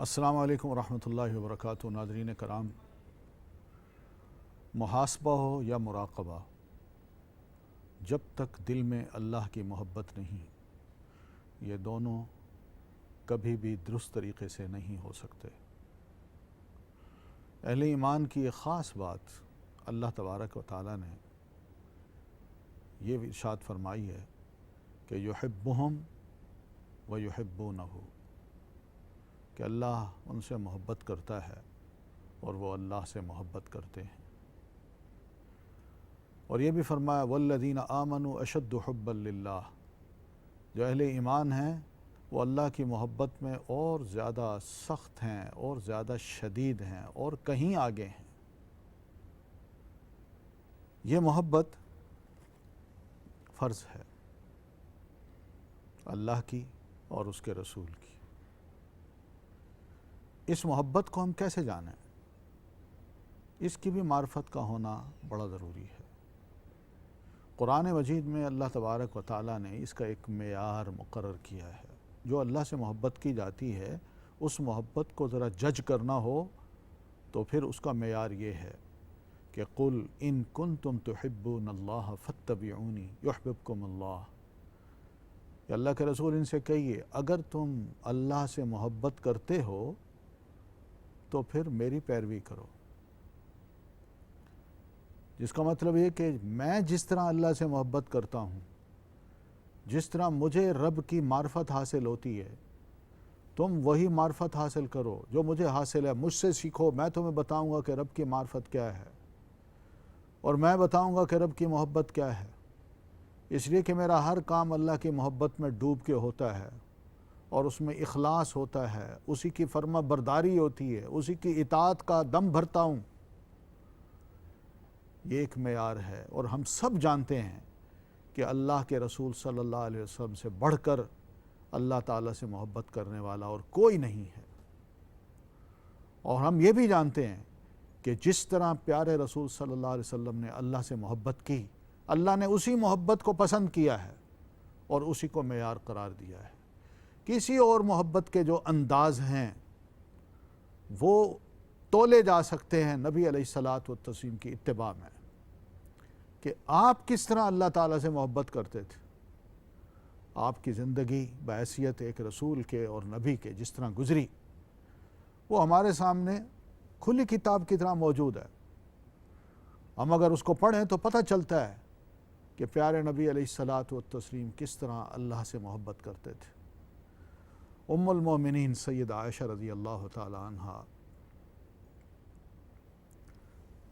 السلام علیکم ورحمۃ اللہ وبرکاتہ۔ ناظرین کرام، محاسبہ ہو یا مراقبہ، جب تک دل میں اللہ کی محبت نہیں، یہ دونوں کبھی بھی درست طریقے سے نہیں ہو سکتے۔ اہل ایمان کی ایک خاص بات اللہ تبارک و تعالیٰ نے یہ ارشاد فرمائی ہے کہ یحبہم و یحبونہ، کہ اللہ ان سے محبت کرتا ہے اور وہ اللہ سے محبت کرتے ہیں۔ اور یہ بھی فرمایا والذین آمنوا اشد حبا للہ، جو اہل ایمان ہیں وہ اللہ کی محبت میں اور زیادہ سخت ہیں اور زیادہ شدید ہیں اور کہیں آگے ہیں۔ یہ محبت فرض ہے اللہ کی اور اس کے رسول کی۔ اس محبت کو ہم کیسے جانیں؟ اس کی بھی معرفت کا ہونا بڑا ضروری ہے۔ قرآن مجید میں اللہ تبارک و تعالیٰ نے اس کا ایک معیار مقرر کیا ہے۔ جو اللہ سے محبت کی جاتی ہے، اس محبت کو ذرا جج کرنا ہو تو پھر اس کا معیار یہ ہے کہ قل ان کنتم تحبون اللہ فاتبعونی یحببکم اللہ، کہ اللہ کے رسول ان سے کہیے اگر تم اللہ سے محبت کرتے ہو تو پھر میری پیروی کرو۔ جس کا مطلب یہ کہ میں جس طرح اللہ سے محبت کرتا ہوں، جس طرح مجھے رب کی معرفت حاصل ہوتی ہے، تم وہی معرفت حاصل کرو جو مجھے حاصل ہے۔ مجھ سے سیکھو، میں تمہیں بتاؤں گا کہ رب کی معرفت کیا ہے، اور میں بتاؤں گا کہ رب کی محبت کیا ہے، اس لیے کہ میرا ہر کام اللہ کی محبت میں ڈوب کے ہوتا ہے اور اس میں اخلاص ہوتا ہے، اسی کی فرما برداری ہوتی ہے، اسی کی اطاعت کا دم بھرتا ہوں۔ یہ ایک معیار ہے، اور ہم سب جانتے ہیں کہ اللہ کے رسول صلی اللہ علیہ وسلم سے بڑھ کر اللہ تعالیٰ سے محبت کرنے والا اور کوئی نہیں ہے۔ اور ہم یہ بھی جانتے ہیں کہ جس طرح پیارے رسول صلی اللہ علیہ وسلم نے اللہ سے محبت کی، اللہ نے اسی محبت کو پسند کیا ہے اور اسی کو معیار قرار دیا ہے۔ کسی اور محبت کے جو انداز ہیں وہ تولے جا سکتے ہیں نبی علیہ الصلاۃ والتسلیم کی اتباع میں، کہ آپ کس طرح اللہ تعالیٰ سے محبت کرتے تھے۔ آپ کی زندگی بحیثیت ایک رسول کے اور نبی کے جس طرح گزری، وہ ہمارے سامنے کھلی کتاب کی طرح موجود ہے۔ ہم اگر اس کو پڑھیں تو پتہ چلتا ہے کہ پیارے نبی علیہ الصلاۃ والتسلیم کس طرح اللہ سے محبت کرتے تھے۔ ام المومنین سید عائشہ رضی اللہ تعالی عنہا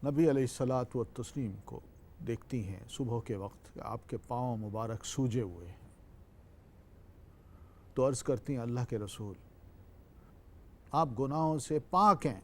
نبی علیہ الصلاۃ والتسلیم کو دیکھتی ہیں صبح کے وقت کہ آپ کے پاؤں مبارک سوجے ہوئے ہیں، تو عرض کرتی ہیں اللہ کے رسول، آپ گناہوں سے پاک ہیں۔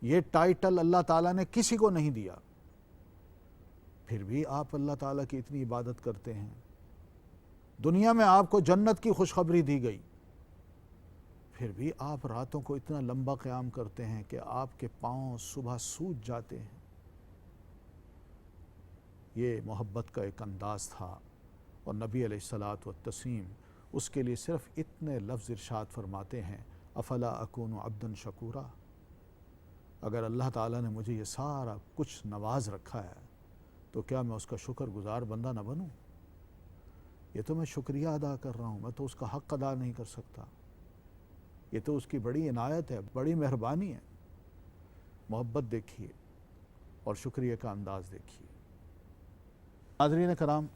یہ ٹائٹل اللہ تعالیٰ نے کسی کو نہیں دیا، پھر بھی آپ اللہ تعالیٰ کی اتنی عبادت کرتے ہیں۔ دنیا میں آپ کو جنت کی خوشخبری دی گئی، پھر بھی آپ راتوں کو اتنا لمبا قیام کرتے ہیں کہ آپ کے پاؤں صبح سوج جاتے ہیں۔ یہ محبت کا ایک انداز تھا، اور نبی علیہ الصلاۃ والتسلیم اس کے لیے صرف اتنے لفظ ارشاد فرماتے ہیں افلا اکون عبدا شکورا، اگر اللہ تعالیٰ نے مجھے یہ سارا کچھ نواز رکھا ہے تو کیا میں اس کا شکر گزار بندہ نہ بنوں؟ یہ تو میں شکریہ ادا کر رہا ہوں، میں تو اس کا حق ادا نہیں کر سکتا۔ یہ تو اس کی بڑی عنایت ہے، بڑی مہربانی ہے۔ محبت دیکھیے اور شکریہ کا انداز دیکھیے۔ ناظرین کرام،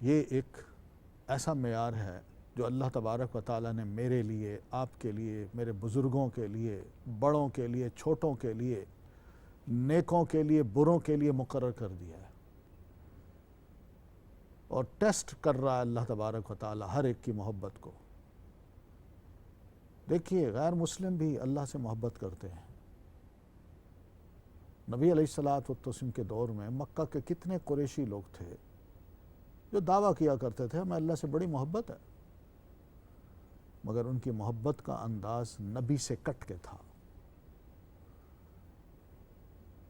یہ ایک ایسا معیار ہے جو اللہ تبارک و تعالیٰ نے میرے لیے، آپ کے لیے، میرے بزرگوں کے لیے، بڑوں کے لیے، چھوٹوں کے لیے، نیکوں کے لیے، بروں کے لیے مقرر کر دیا ہے، اور ٹیسٹ کر رہا ہے اللہ تبارک و تعالیٰ ہر ایک کی محبت کو۔ دیکھیے، غیر مسلم بھی اللہ سے محبت کرتے ہیں۔ نبی علیہ الصلاۃ والتسلیم کے دور میں مکہ کے کتنے قریشی لوگ تھے جو دعویٰ کیا کرتے تھے ہمیں اللہ سے بڑی محبت ہے، مگر ان کی محبت کا انداز نبی سے کٹ کے تھا۔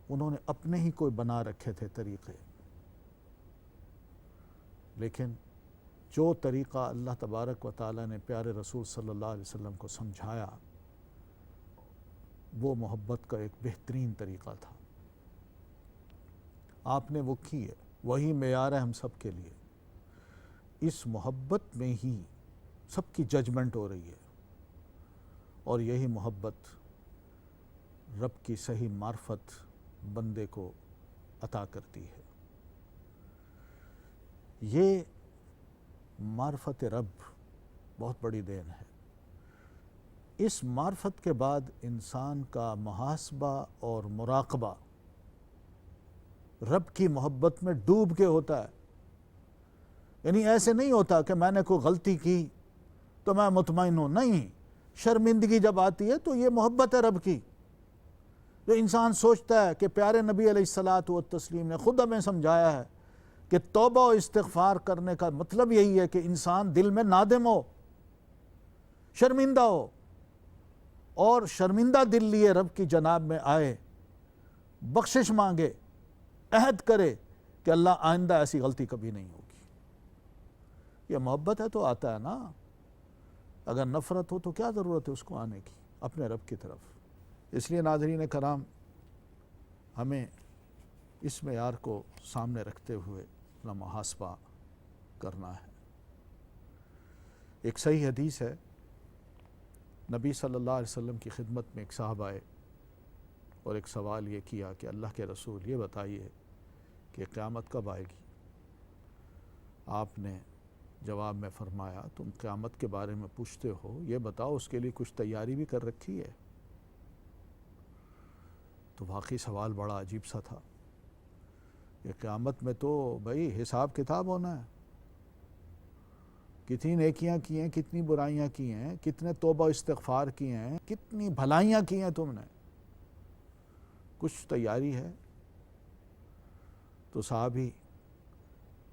انہوں نے اپنے ہی کوئی بنا رکھے تھے طریقے، لیکن جو طریقہ اللہ تبارک و تعالیٰ نے پیارے رسول صلی اللہ علیہ وسلم کو سمجھایا وہ محبت کا ایک بہترین طریقہ تھا. آپ نے وہ کی ہے، وہی معیار ہے ہم سب کے لیے. اس محبت میں ہی سب کی ججمنٹ ہو رہی ہے، اور یہی محبت رب کی صحیح معرفت بندے کو عطا کرتی ہے. یہ معرفت رب بہت بڑی دین ہے. اس معرفت کے بعد انسان کا محاسبہ اور مراقبہ رب کی محبت میں ڈوب کے ہوتا ہے. یعنی ایسے نہیں ہوتا کہ میں نے کوئی غلطی کی تو میں مطمئن ہوں، نہیں. شرمندگی جب آتی ہے تو یہ محبت ہے رب کی. جو انسان سوچتا ہے کہ پیارے نبی علیہ الصلاۃ والتسلیم نے خود ہمیں سمجھایا ہے کہ توبہ و استغفار کرنے کا مطلب یہی ہے کہ انسان دل میں نادم ہو، شرمندہ ہو، اور شرمندہ دل لیے رب کی جناب میں آئے، بخشش مانگے، عہد کرے کہ اللہ آئندہ ایسی غلطی کبھی نہیں ہوگی. یہ محبت ہے تو آتا ہے نا. اگر نفرت ہو تو کیا ضرورت ہے اس کو آنے کی اپنے رب کی طرف. اس لیے ناظرین کرام، ہمیں اس معیار کو سامنے رکھتے ہوئے اپنا محاسبہ کرنا ہے. ایک صحیح حدیث ہے، نبی صلی اللہ علیہ وسلم کی خدمت میں ایک صاحب آئے اور ایک سوال یہ کیا کہ اللہ کے رسول یہ بتائیے کہ قیامت کب آئے گی؟ آپ نے جواب میں فرمایا تم قیامت کے بارے میں پوچھتے ہو، یہ بتاؤ اس کے لیے کچھ تیاری بھی کر رکھی ہے؟ تو واقعی سوال بڑا عجیب سا تھا کہ قیامت میں تو بھائی حساب کتاب ہونا ہے. کتنی نیکیاں کی ہیں، کتنی برائیاں کی ہیں، کتنے توبہ استغفار کی ہیں، کتنی بھلائیاں کی ہیں تم نے، کچھ تیاری ہے؟ تو صحابی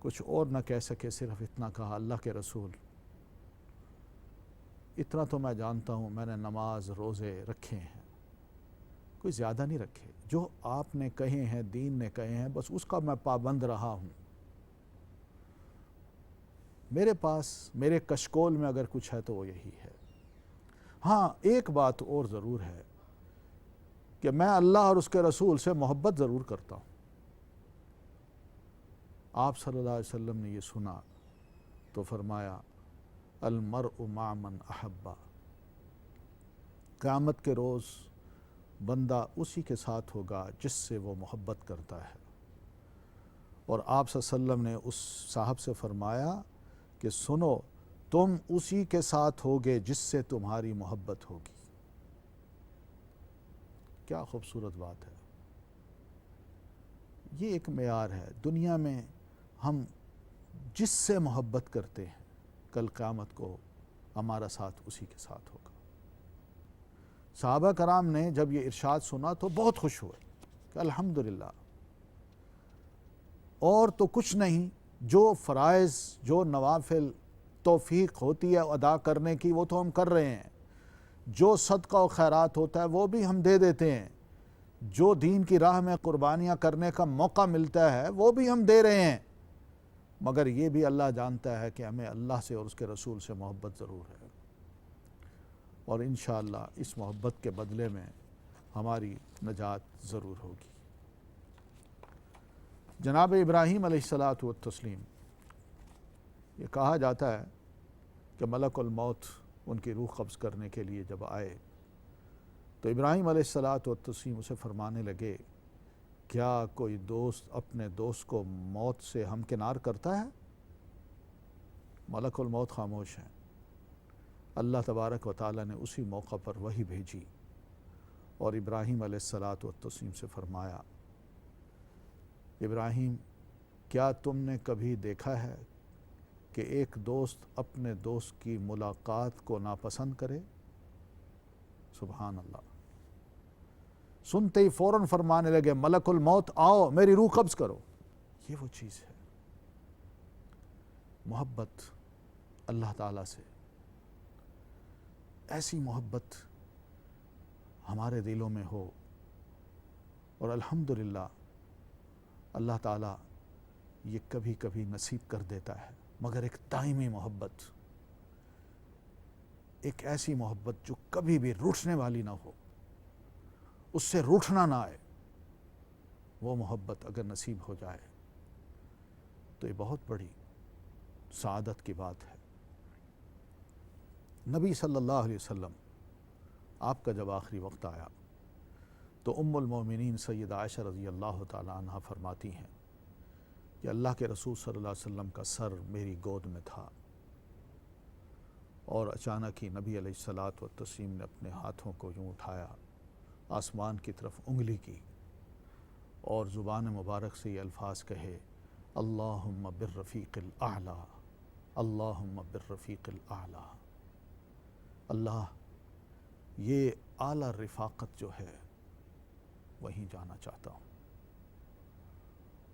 کچھ اور نہ کہہ سکے، صرف اتنا کہا اللہ کے رسول اتنا تو میں جانتا ہوں، میں نے نماز روزے رکھے ہیں، کوئی زیادہ نہیں رکھے. جو آپ نے کہے ہیں، دین نے کہے ہیں، بس اس کا میں پابند رہا ہوں. میرے پاس میرے کشکول میں اگر کچھ ہے تو وہ یہی ہے. ہاں ایک بات اور ضرور ہے کہ میں اللہ اور اس کے رسول سے محبت ضرور کرتا ہوں. آپ صلی اللہ علیہ وسلم نے یہ سنا تو فرمایا المرء مع من احبا. قیامت کے روز بندہ اسی کے ساتھ ہوگا جس سے وہ محبت کرتا ہے. اور آپ صلی اللہ علیہ وسلم نے اس صاحب سے فرمایا کہ سنو، تم اسی کے ساتھ ہوگے جس سے تمہاری محبت ہوگی. کیا خوبصورت بات ہے. یہ ایک معیار ہے. دنیا میں ہم جس سے محبت کرتے ہیں کل قیامت کو ہمارا ساتھ اسی کے ساتھ ہوگا. صحابہ کرام نے جب یہ ارشاد سنا تو بہت خوش ہوئے کہ الحمدللہ. اور تو کچھ نہیں، جو فرائض، جو نوافل توفیق ہوتی ہے ادا کرنے کی وہ تو ہم کر رہے ہیں. جو صدقہ و خیرات ہوتا ہے وہ بھی ہم دے دیتے ہیں. جو دین کی راہ میں قربانیاں کرنے کا موقع ملتا ہے وہ بھی ہم دے رہے ہیں. مگر یہ بھی اللہ جانتا ہے کہ ہمیں اللہ سے اور اس کے رسول سے محبت ضرور ہے، اور انشاءاللہ اس محبت کے بدلے میں ہماری نجات ضرور ہوگی. جناب ابراہیم علیہ الصلاۃ والتسلیم، یہ کہا جاتا ہے کہ ملک الموت ان کی روح قبض کرنے کے لیے جب آئے تو ابراہیم علیہ الصلاۃ والتسلیم اسے فرمانے لگے کیا کوئی دوست اپنے دوست کو موت سے ہمکنار کرتا ہے؟ ملک الموت خاموش ہیں. اللہ تبارک و تعالیٰ نے اسی موقع پر وحی بھیجی اور ابراہیم علیہ الصلاۃ والتسلیم سے فرمایا ابراہیم، کیا تم نے کبھی دیکھا ہے کہ ایک دوست اپنے دوست کی ملاقات کو ناپسند کرے؟ سبحان اللہ. سنتے ہی فوراً فرمانے لگے ملک الموت آؤ میری روح قبض کرو. یہ وہ چیز ہے محبت اللہ تعالیٰ سے. ایسی محبت ہمارے دلوں میں ہو، اور الحمدللہ اللہ تعالیٰ یہ کبھی کبھی نصیب کر دیتا ہے. مگر ایک دائمی محبت، ایک ایسی محبت جو کبھی بھی روٹھنے والی نہ ہو، اس سے روٹھنا نہ آئے، وہ محبت اگر نصیب ہو جائے تو یہ بہت بڑی سعادت کی بات ہے۔ نبی صلی اللہ علیہ وسلم آپ کا جب آخری وقت آیا تو ام المومنین سیدہ عائشہ رضی اللہ تعالی عنہ فرماتی ہیں کہ اللہ کے رسول صلی اللہ علیہ وسلم کا سر میری گود میں تھا، اور اچانک ہی نبی علیہ الصلاۃ والتسلیم نے اپنے ہاتھوں کو یوں اٹھایا، آسمان کی طرف انگلی کی اور زبان مبارک سے یہ الفاظ کہے، اللہم بالرفیق الاعلی، اللہم بالرفیق الاعلی، اللہ یہ اعلیٰ رفاقت جو ہے وہیں جانا چاہتا ہوں،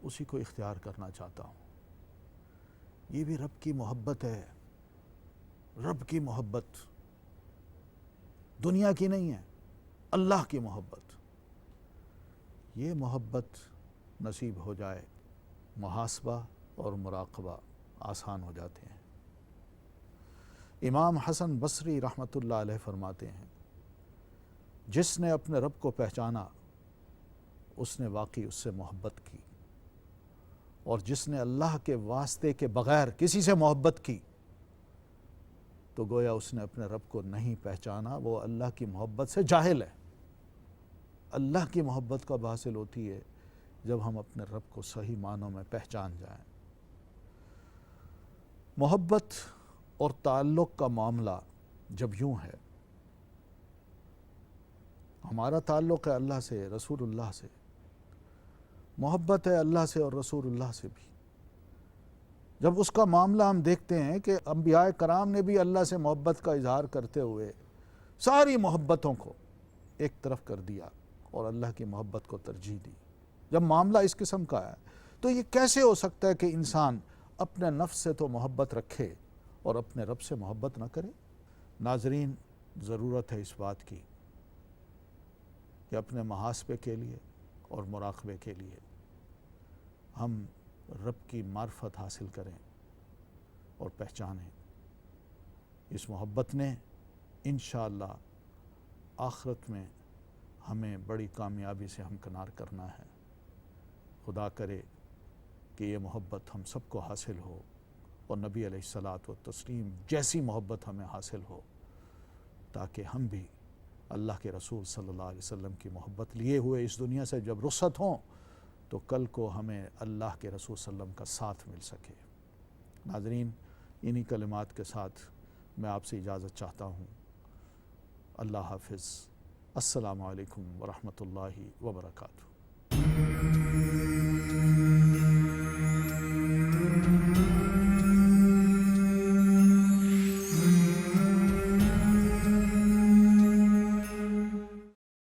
اسی کو اختیار کرنا چاہتا ہوں۔ یہ بھی رب کی محبت ہے، رب کی محبت دنیا کی نہیں ہے، اللہ کی محبت۔ یہ محبت نصیب ہو جائے، محاسبہ اور مراقبہ آسان ہو جاتے ہیں۔ امام حسن بصری رحمۃ اللہ علیہ فرماتے ہیں، جس نے اپنے رب کو پہچانا اس نے واقعی اس سے محبت کی، اور جس نے اللہ کے واسطے کے بغیر کسی سے محبت کی تو گویا اس نے اپنے رب کو نہیں پہچانا، وہ اللہ کی محبت سے جاہل ہے۔ اللہ کی محبت کب حاصل ہوتی ہے؟ جب ہم اپنے رب کو صحیح معنوں میں پہچان جائیں۔ محبت اور تعلق کا معاملہ جب یوں ہے، ہمارا تعلق ہے اللہ سے، رسول اللہ سے، محبت ہے اللہ سے اور رسول اللہ سے بھی، جب اس کا معاملہ ہم دیکھتے ہیں کہ انبیاء کرام نے بھی اللہ سے محبت کا اظہار کرتے ہوئے ساری محبتوں کو ایک طرف کر دیا اور اللہ کی محبت کو ترجیح دی، جب معاملہ اس قسم کا ہے تو یہ کیسے ہو سکتا ہے کہ انسان اپنے نفس سے تو محبت رکھے اور اپنے رب سے محبت نہ کرے؟ ناظرین، ضرورت ہے اس بات کی کہ اپنے محاسبے کے لیے اور مراقبے کے لیے ہم رب کی معرفت حاصل کریں اور پہچانیں۔ اس محبت نے انشاءاللہ آخرت میں ہمیں بڑی کامیابی سے ہمکنار کرنا ہے۔ خدا کرے کہ یہ محبت ہم سب کو حاصل ہو اور نبی علیہ الصلاۃ والتسلیم جیسی محبت ہمیں حاصل ہو، تاکہ ہم بھی اللہ کے رسول صلی اللہ علیہ وسلم کی محبت لیے ہوئے اس دنیا سے جب رخصت ہوں تو کل کو ہمیں اللہ کے رسول صلی اللہ علیہ وسلم کا ساتھ مل سکے۔ ناظرین، انہی کلمات کے ساتھ میں آپ سے اجازت چاہتا ہوں۔ اللہ حافظ۔ السلام علیکم ورحمۃ اللہ وبرکاتہ۔